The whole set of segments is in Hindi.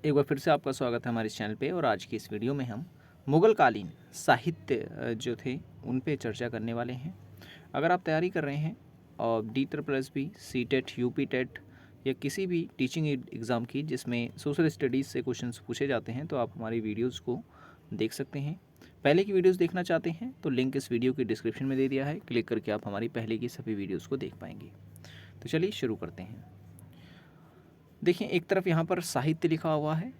एक बार फिर से आपका स्वागत है हमारे इस चैनल पे। और आज की इस वीडियो में हम मुग़ल कालीन साहित्य जो थे उन पे चर्चा करने वाले हैं। अगर आप तैयारी कर रहे हैं और DSSB, CTET, UP टेट या किसी भी टीचिंग एग्ज़ाम की जिसमें सोशल स्टडीज़ से क्वेश्चंस पूछे जाते हैं तो आप हमारी वीडियोज़ को देख सकते हैं। पहले की वीडियोज़ देखना चाहते हैं तो लिंक इस वीडियो की डिस्क्रिप्शन में दे दिया है, क्लिक करके आप हमारी पहले की सभी वीडियोज़ को देख पाएंगे। तो चलिए शुरू करते हैं। देखिए, एक तरफ यहाँ पर साहित्य लिखा हुआ है,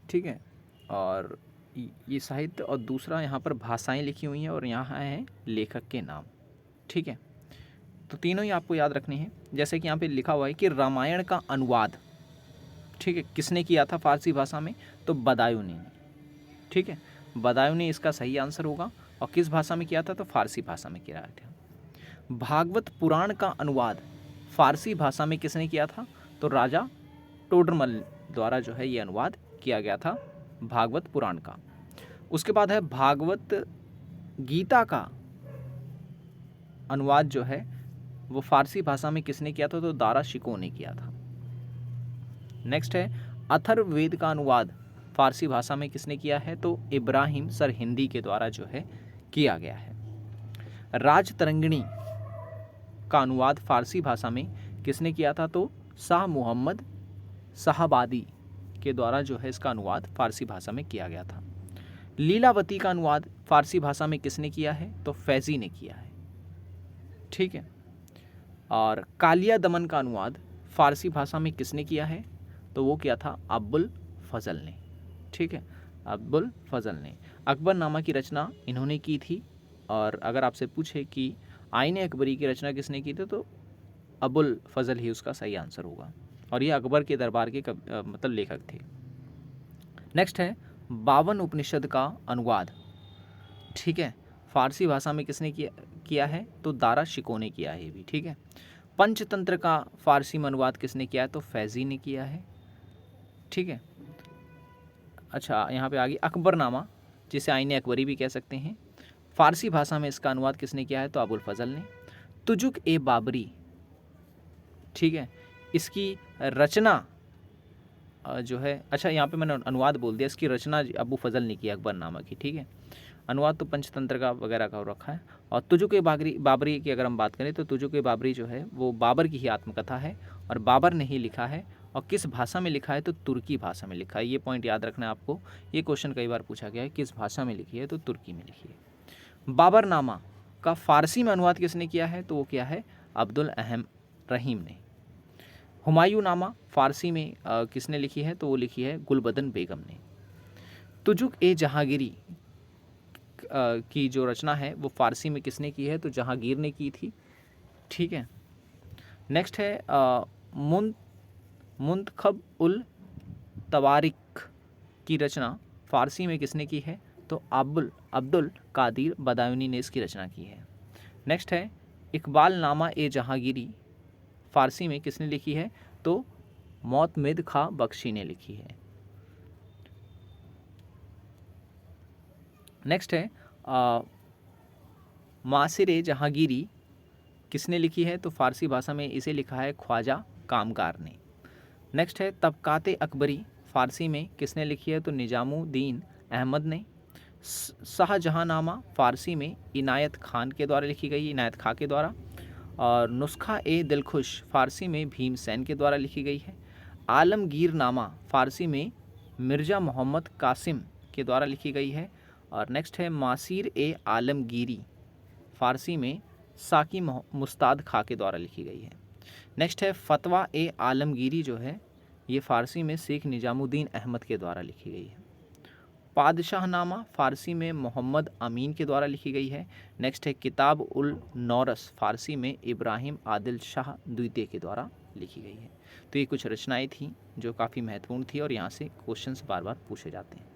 ठीक है, और ये साहित्य, और दूसरा यहाँ पर भाषाएं लिखी हुई हैं और यहाँ है लेखक के नाम, ठीक है। तो तीनों ही आपको याद रखने हैं। जैसे कि यहाँ पे लिखा हुआ है कि रामायण का अनुवाद, ठीक है, किसने किया था फारसी भाषा में, तो बदायूनी ने, ठीक है। बदायूनी इसका सही आंसर होगा। और किस भाषा में किया था, तो फारसी भाषा में किया था। भागवत पुराण का अनुवाद फारसी भाषा में किसने किया था, तो राजा टोडरमल द्वारा जो है ये अनुवाद किया गया था भागवत पुराण का। उसके बाद है भागवत गीता का अनुवाद जो है वो फारसी भाषा में किसने किया था, तो दारा शिकोह ने किया था। नेक्स्ट है अथर्ववेद का अनुवाद फारसी भाषा में किसने किया है, तो इब्राहिम सरहिंदी के द्वारा जो है किया गया है। राजतरंगिणी का अनुवाद फारसी भाषा में किसने किया था, तो शाह मोहम्मद शाहबादी के द्वारा जो है इसका अनुवाद फारसी भाषा में किया गया था। लीलावती का अनुवाद फारसी भाषा में किसने किया है, तो फैज़ी ने किया है, ठीक है। और कालिया दमन का अनुवाद फारसी भाषा में किसने किया है, तो वो किया था अबुल फजल ने, ठीक है, अबुल फजल ने। अकबरनामा की रचना इन्होंने की थी। और अगर आपसे पूछे कि आईन अकबरी की रचना किसने की थी, तो अबुल फजल ही उसका सही आंसर होगा। और ये अकबर के दरबार के मतलब लेखक थे। नेक्स्ट है 52 उपनिषद का अनुवाद, ठीक है, फारसी भाषा में किसने किया है, तो दारा शिकोह ने किया है ये भी, ठीक है। पंचतंत्र का फारसी में अनुवाद किसने किया है, तो फैज़ी ने किया है, ठीक है। अच्छा, यहाँ पे आ गई अकबरनामा, जिसे आईने अकबरी भी कह सकते हैं। फारसी भाषा में इसका अनुवाद किसने किया है, तो अबुल फजल ने। तुजुक ए बाबरी, ठीक है, इसकी रचना जो है, अच्छा यहाँ पे मैंने अनुवाद बोल दिया, इसकी रचना अबू फजल ने की अकबरनामा की, ठीक है। अनुवाद तो पंचतंत्र का वगैरह का रखा है। और तुजुक बाबरी की अगर हम बात करें तो तुजुक बाबरी जो है वो बाबर की ही आत्मकथा है और बाबर ने ही लिखा है। और किस भाषा में लिखा है, तो तुर्की भाषा में लिखा है। ये पॉइंट याद रखना है आपको, ये क्वेश्चन कई बार पूछा गया है, किस भाषा में लिखी है, तो तुर्की में लिखी है। बाबरनामा का फारसी में अनुवाद किसने किया है, तो वो क्या है, अब्दुल अहम रहीम ने। हुमायूं नामा फारसी में किसने लिखी है, तो वो लिखी है गुलबदन बेगम ने। तुजुक ए जहांगीरी की जो रचना है वो फारसी में किसने की है, तो जहांगीर ने की थी, ठीक है। नेक्स्ट है मुंतखब उल तवारिक की रचना फारसी में किसने की है, तो अब्दुल कादिर बदायूनी ने इसकी रचना की है। नेक्स्ट है इकबाल नामा ए जहांगीरी, फारसी में किसने लिखी है, तो मोतमिद खां बख्शी ने लिखी है। नेक्स्ट है मासिर जहांगीरी किसने लिखी है, तो फारसी भाषा में इसे लिखा है ख्वाजा कामगार ने। नेक्स्ट है तबकाते अकबरी, फारसी में किसने लिखी है, तो निजामुद्दीन अहमद ने। शाहजहांनामा फारसी में इनायत खान के द्वारा लिखी गई, इनायत खां के द्वारा। और नुस्खा ए दिलखुश फारसी में भीमसेन के द्वारा लिखी गई है। आलमगीर नामा फारसी में मिर्ज़ा मोहम्मद कासिम के द्वारा लिखी गई है। और नेक्स्ट है मासिर ए आलमगीरी, फारसी में साकी मुस्ताद खां के द्वारा लिखी गई है। नेक्स्ट है फतवा ए आलमगीरी जो है ये फारसी में शेख निजामुद्दीन अहमद के द्वारा लिखी गई है। पादशाहनामा फारसी में मोहम्मद अमीन के द्वारा लिखी गई है। नेक्स्ट है किताब उल नौरस, फारसी में इब्राहिम आदिल शाह द्वितीय के द्वारा लिखी गई है। तो ये कुछ रचनाएं थीं जो काफ़ी महत्वपूर्ण थी और यहाँ से क्वेश्चंस बार बार पूछे जाते हैं।